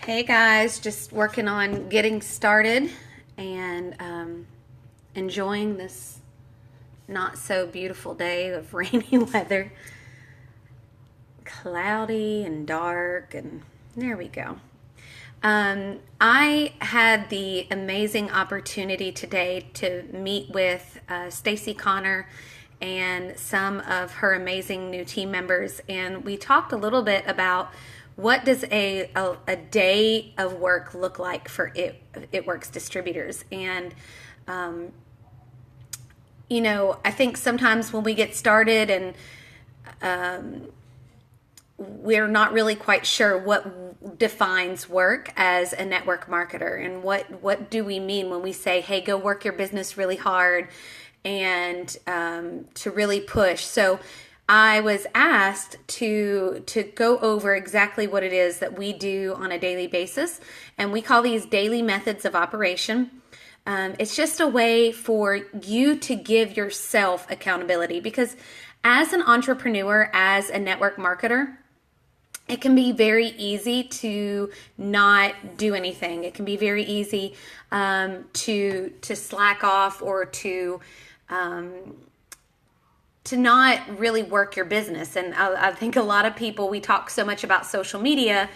Hey guys, just working on getting started and enjoying this not so beautiful day of rainy weather. Cloudy and dark, and there we go. I had the amazing opportunity today to meet with Stacy Connor and some of her amazing new team members, and we talked a little bit about what does a day of work look like for It Works distributors. And I think sometimes when we get started and we're not really quite sure what defines work as a network marketer, and what do we mean when we say, hey, go work your business really hard and to really push. So I was asked to go over exactly what it is that we do on a daily basis, and we call these daily methods of operation. It's just a way for you to give yourself accountability, because as an entrepreneur, as a network marketer, it can be very easy to not do anything. It can be very easy to slack off, or to not really work your business. And I think a lot of people, we talk so much about social media,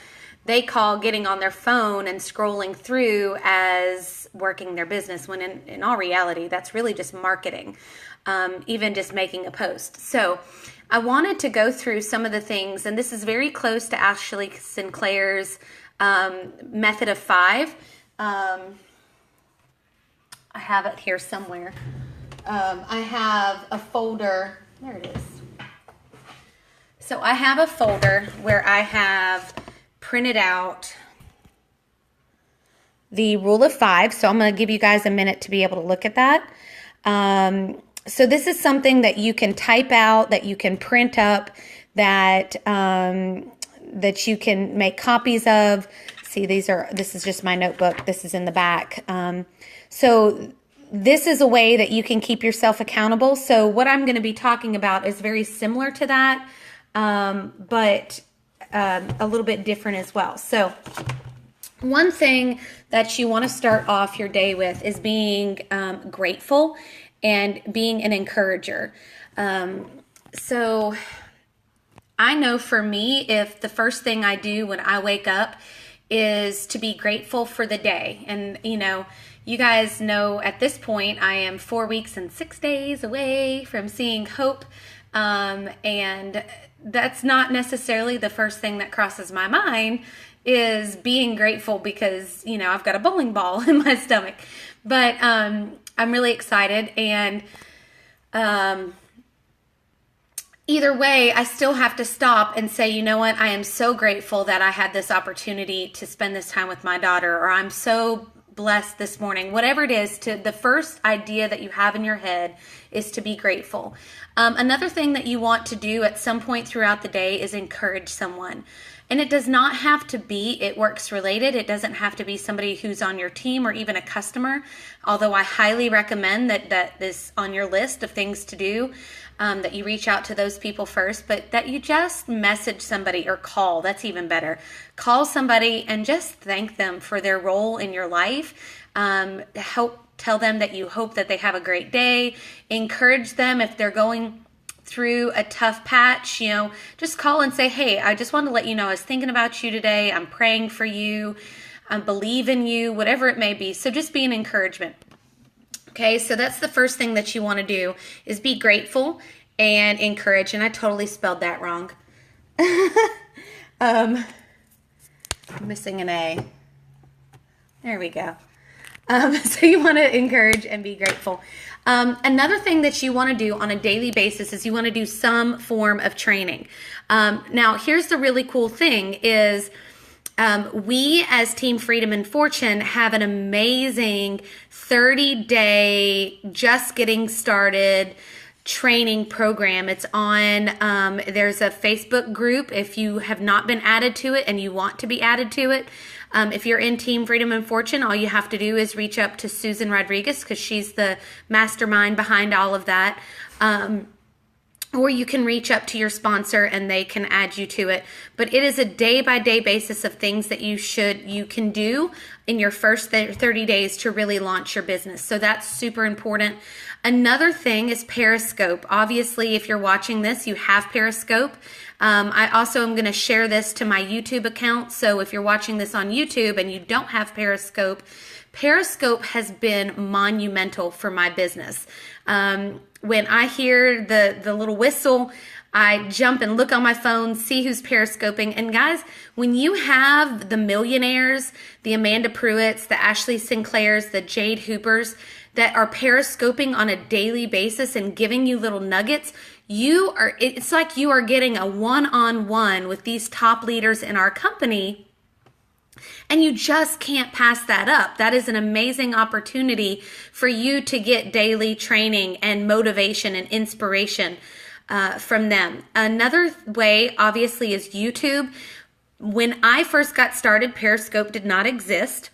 they call getting on their phone and scrolling through as working their business, when in all reality, that's really just marketing, even just making a post. So I wanted to go through some of the things, and this is very close to Ashley Sinclair's method of 5. I have it here somewhere. I have a folder. There it is. So I have a folder where I have printed out the rule of 5. So I'm going to give you guys a minute to be able to look at that. So this is something that you can type out, that you can print up, that that you can make copies of. See, this is just my notebook. This is in the back. So this is a way that you can keep yourself accountable. So what I'm going to be talking about is very similar to that, but a little bit different as well. So one thing that you want to start off your day with is being grateful and being an encourager. So I know for me, if the first thing I do when I wake up is to be grateful for the day, and you guys know at this point I am 4 weeks and 6 days away from seeing Hope, and that's not necessarily the first thing that crosses my mind, is being grateful because I've got a bowling ball in my stomach. But I'm really excited, and either way, I still have to stop and say, you know what, I am so grateful that I had this opportunity to spend this time with my daughter, or I'm so blessed this morning. Whatever it is, to the first idea that you have in your head is to be grateful. Another thing that you want to do at some point throughout the day is encourage someone. And it does not have to be It Works related. It doesn't have to be somebody who's on your team or even a customer, although I highly recommend that this on your list of things to do, that you reach out to those people first, but that you just message somebody or call. That's even better. Call somebody and just thank them for their role in your life. Tell them that you hope that they have a great day. Encourage them if they're going through a tough patch. Just call and say, hey, I just wanted to let you know I was thinking about you today. I'm praying for you. I believe in you, whatever it may be. So just be an encouragement. Okay, so that's the first thing that you want to do, is be grateful and encourage. And I totally spelled that wrong. I'm missing an A. There we go. So you want to encourage and be grateful. Another thing that you want to do on a daily basis is you want to do some form of training. Now, here's the really cool thing is we as Team Freedom and Fortune have an amazing 30-day just getting started training program. It's on, there's a Facebook group if you have not been added to it and you want to be added to it. If you're in Team Freedom and Fortune, all you have to do is reach up to Susan Rodriguez, because she's the mastermind behind all of that. or you can reach up to your sponsor and they can add you to it. But it is a day-by-day basis of things that you can do in your first 30 days to really launch your business. So that's super important. Another thing is Periscope. Obviously, if you're watching this, you have Periscope. I also am going to share this to my YouTube account. So if you're watching this on YouTube and you don't have Periscope, Periscope has been monumental for my business. When I hear the little whistle, I jump and look on my phone, see who's periscoping. And guys, when you have the millionaires, the Amanda Pruitts, the Ashley Sinclairs, the Jade Hoopers that are periscoping on a daily basis and giving you little nuggets, it's like you are getting a one-on-one with these top leaders in our company. And you just can't pass that up. That is an amazing opportunity for you to get daily training and motivation and inspiration from them. Another way, obviously, is YouTube. When I first got started, Periscope did not exist.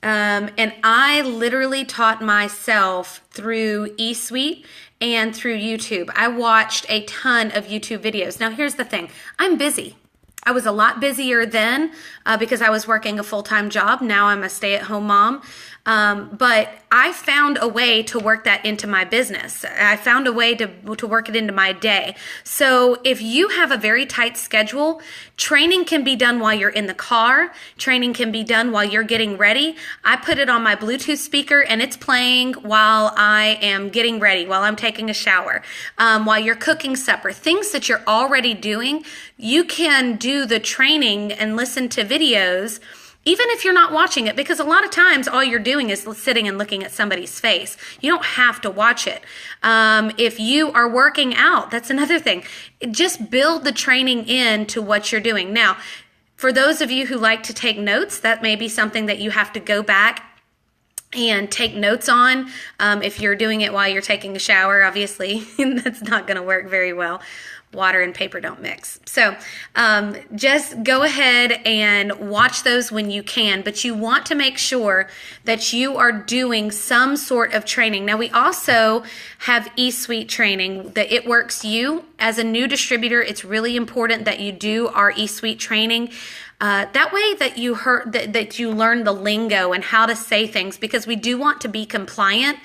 And I literally taught myself through eSuite and through YouTube. I watched a ton of YouTube videos. Now, here's the thing. I'm busy. I was a lot busier then because I was working a full-time job. Now I'm a stay-at-home mom. But I found a way to work that into my business. I found a way to work it into my day. So if you have a very tight schedule, training can be done while you're in the car. Training can be done while you're getting ready. I put it on my Bluetooth speaker and it's playing while I am getting ready, while I'm taking a shower, while you're cooking supper. Things that you're already doing, you can do the training and listen to videos even if you're not watching it, because a lot of times all you're doing is sitting and looking at somebody's face. You don't have to watch it. If you are working out, that's another thing. Just build the training into what you're doing. Now, for those of you who like to take notes, that may be something that you have to go back and take notes on. If you're doing it while you're taking a shower, obviously, that's not going to work very well. Water and paper don't mix. So just go ahead and watch those when you can, but you want to make sure that you are doing some sort of training. Now, we also have eSuite training, the It Works You. As a new distributor, it's really important that you do our eSuite training. That way that you learn the lingo and how to say things, because we do want to be compliant.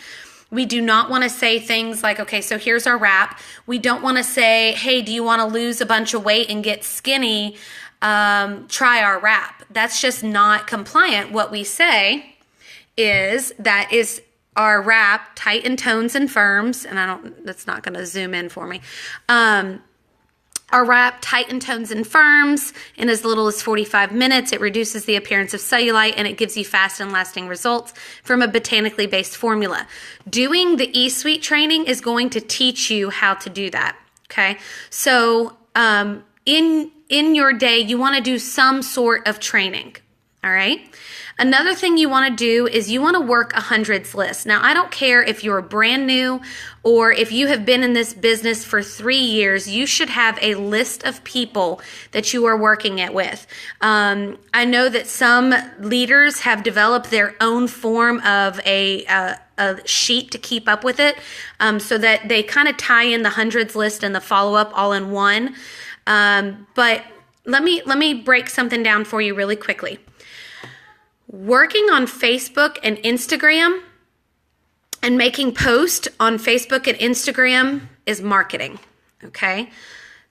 We do not want to say things like, okay, so here's our wrap. We don't want to say, hey, do you want to lose a bunch of weight and get skinny? Try our wrap. That's just not compliant. What we say is that is our wrap, tight in tones and firms. And that's not going to zoom in for me. Our wrap, tight in tones and firms in as little as 45 minutes. It reduces the appearance of cellulite and it gives you fast and lasting results from a botanically based formula. Doing the eSuite training is going to teach you how to do that. Okay. So, in your day, you want to do some sort of training. All right. Another thing you want to do is you want to work a hundreds list. Now, I don't care if you're brand new or if you have been in this business for 3 years, you should have a list of people that you are working it with. I know that some leaders have developed their own form of a sheet to keep up with it, so that they kind of tie in the hundreds list and the follow-up all in one. But let me break something down for you really quickly. Working on Facebook and Instagram and making posts on Facebook and Instagram is marketing, okay?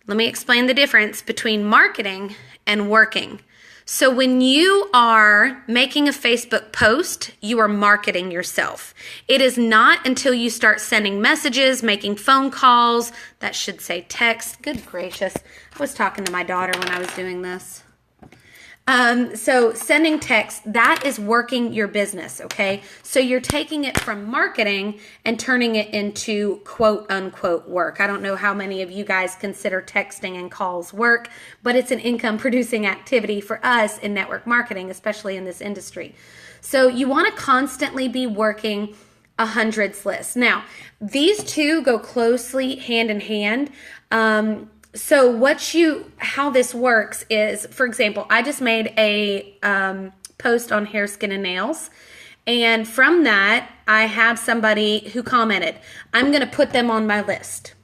Let me explain the difference between marketing and working. So when you are making a Facebook post, you are marketing yourself. It is not until you start sending messages, making phone calls, that should say text. Good gracious. I was talking to my daughter when I was doing this. So sending text, that is working your business, okay? So you're taking it from marketing and turning it into quote unquote work. I don't know how many of you guys consider texting and calls work, but it's an income producing activity for us in network marketing, especially in this industry. So you want to constantly be working a hundreds list. Now, these two go closely hand in hand. So how this works is, for example, I just made a post on hair, skin, and nails. And from that, I have somebody who commented. I'm going to put them on my list.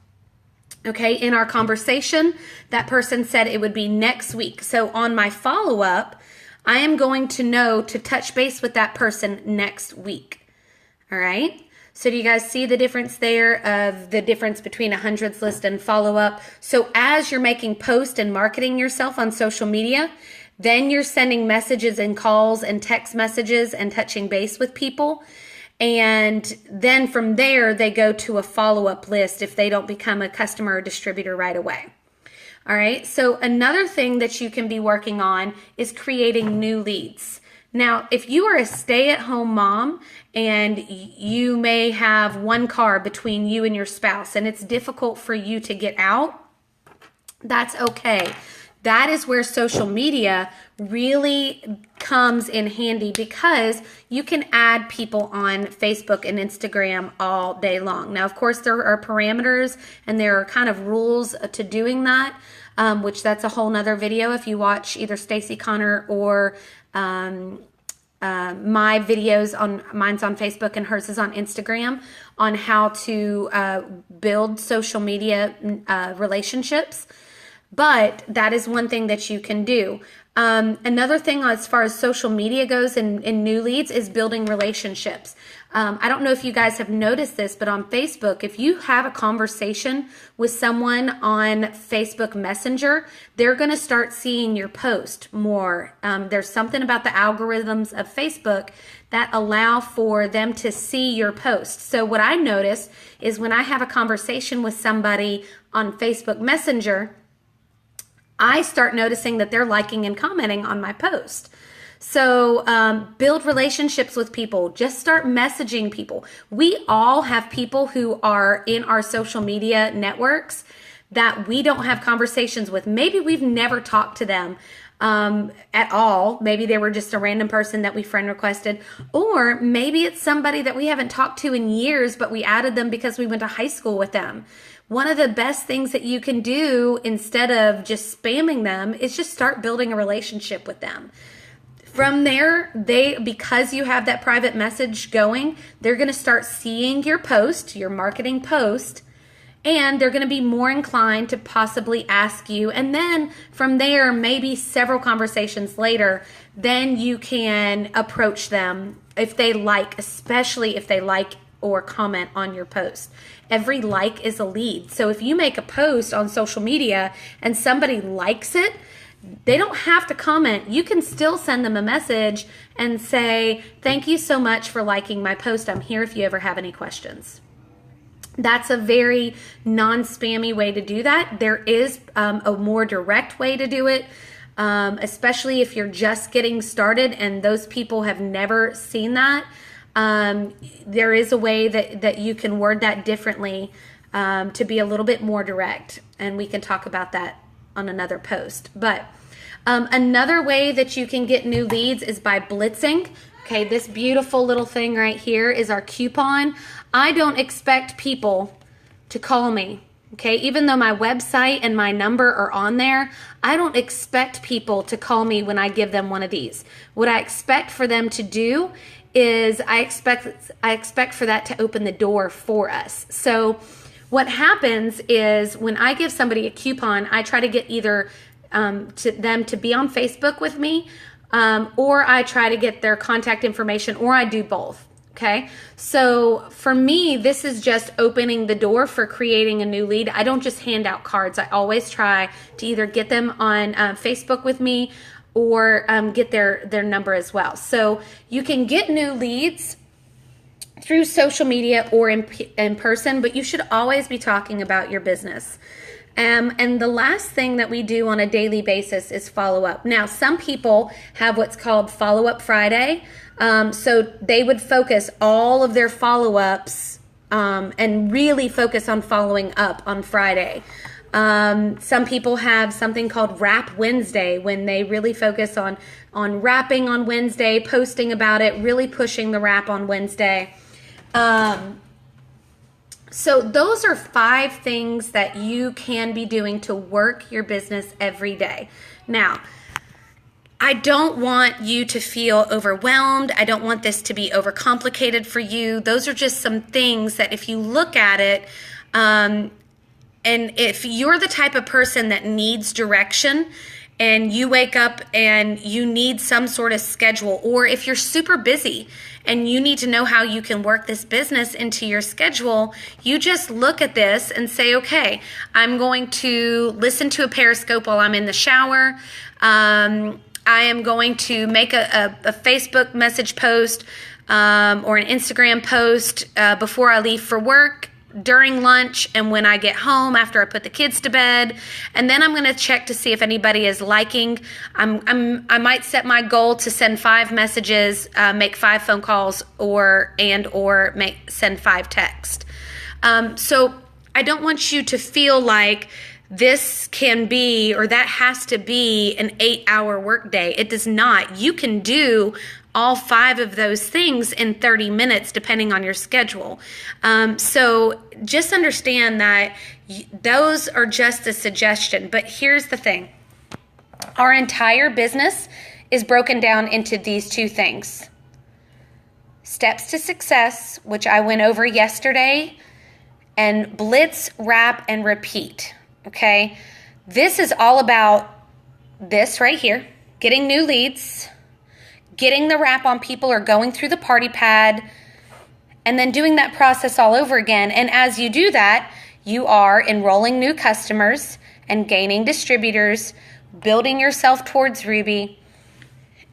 Okay, in our conversation, that person said it would be next week. So on my follow-up, I am going to know to touch base with that person next week. All right. So do you guys see the difference there of the difference between a hundreds list and follow-up? So as you're making posts and marketing yourself on social media, then you're sending messages and calls and text messages and touching base with people. And then from there, they go to a follow-up list if they don't become a customer or distributor right away. All right. So another thing that you can be working on is creating new leads. Now, if you are a stay-at-home mom and you may have one car between you and your spouse and it's difficult for you to get out, that's okay. That is where social media really comes in handy because you can add people on Facebook and Instagram all day long. Now, of course, there are parameters and there are kind of rules to doing that, which that's a whole nother video if you watch either Stacey Connor or my videos on mine's on Facebook and hers is on Instagram on how to build social media relationships. But that is one thing that you can do. Another thing as far as social media goes in new leads is building relationships. I don't know if you guys have noticed this, but on Facebook, if you have a conversation with someone on Facebook Messenger, they're going to start seeing your post more. There's something about the algorithms of Facebook that allow for them to see your post. So what I notice is when I have a conversation with somebody on Facebook Messenger, I start noticing that they're liking and commenting on my post. So build relationships with people. Just start messaging people. We all have people who are in our social media networks that we don't have conversations with. Maybe we've never talked to them at all. Maybe they were just a random person that we friend requested. Or maybe it's somebody that we haven't talked to in years, but we added them because we went to high school with them. One of the best things that you can do instead of just spamming them is just start building a relationship with them. From there, because you have that private message going, they're going to start seeing your post, your marketing post, and they're going to be more inclined to possibly ask you. And then from there, maybe several conversations later, then you can approach them if they like, especially if they like or comment on your post. Every like is a lead. So if you make a post on social media and somebody likes it, they don't have to comment. You can still send them a message and say, thank you so much for liking my post. I'm here if you ever have any questions. That's a very non-spammy way to do that. There is a more direct way to do it, especially if you're just getting started and those people have never seen that. There is a way that you can word that differently to be a little bit more direct, and we can talk about that on another post. But another way that you can get new leads is by blitzing. Okay, this beautiful little thing right here is our coupon. I don't expect people to call me. Okay, even though my website and my number are on there, I don't expect people to call me when I give them one of these. What I expect for them to do is I expect for that to open the door for us. So what happens is when I give somebody a coupon, I try to get either to them to be on Facebook with me, or I try to get their contact information, or I do both. Okay, so for me, this is just opening the door for creating a new lead. I don't just hand out cards. I always try to either get them on Facebook with me or get their number as well. So you can get new leads through social media or in person, but you should always be talking about your business. And the last thing that we do on a daily basis is follow up. Now, some people have what's called Follow Up Friday. So they would focus all of their follow-ups and really focus on following up on Friday. Some people have something called Wrap Wednesday when they really focus on wrapping on Wednesday, posting about it, really pushing the wrap on Wednesday. So those are 5 things that you can be doing to work your business every day. Now, I don't want you to feel overwhelmed. I don't want this to be overcomplicated for you. Those are just some things that if you look at it, if you're the type of person that needs direction, and you wake up and you need some sort of schedule, or if you're super busy and you need to know how you can work this business into your schedule, you just look at this and say, okay, I'm going to listen to a Periscope while I'm in the shower. I am going to make a Facebook message post or an Instagram post before I leave for work, during lunch, and when I get home after I put the kids to bed. And then I'm going to check to see if anybody is liking. I might set my goal to send 5 messages, make 5 phone calls, or send 5 texts. So I don't want you to feel like this can be, or that has to be, an 8-hour workday. It does not. You can do all 5 of those things in 30 minutes, depending on your schedule. So just understand that those are just a suggestion. But here's the thing. Our entire business is broken down into these 2 things. Steps to success, which I went over yesterday, and blitz, wrap, and repeat. Okay? This is all about this right here, getting new leads, getting the wrap on people, or going through the party pad, and then doing that process all over again. And as you do that, you are enrolling new customers and gaining distributors, building yourself towards Ruby.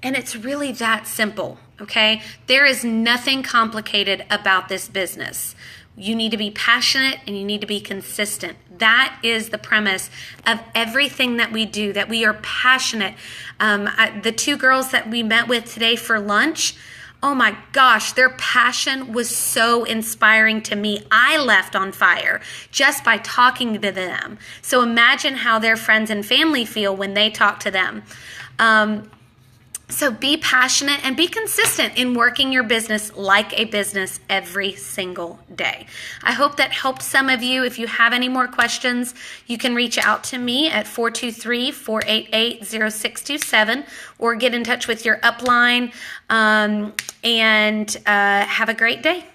And it's really that simple, okay? There is nothing complicated about this business. You need to be passionate and you need to be consistent. That is the premise of everything that we do, that we are passionate. The 2 girls that we met with today for lunch, oh my gosh, their passion was so inspiring to me. I left on fire just by talking to them. So imagine how their friends and family feel when they talk to them. So be passionate and be consistent in working your business like a business every single day. I hope that helped some of you. If you have any more questions, you can reach out to me at 423-488-0627 or get in touch with your upline, and have a great day.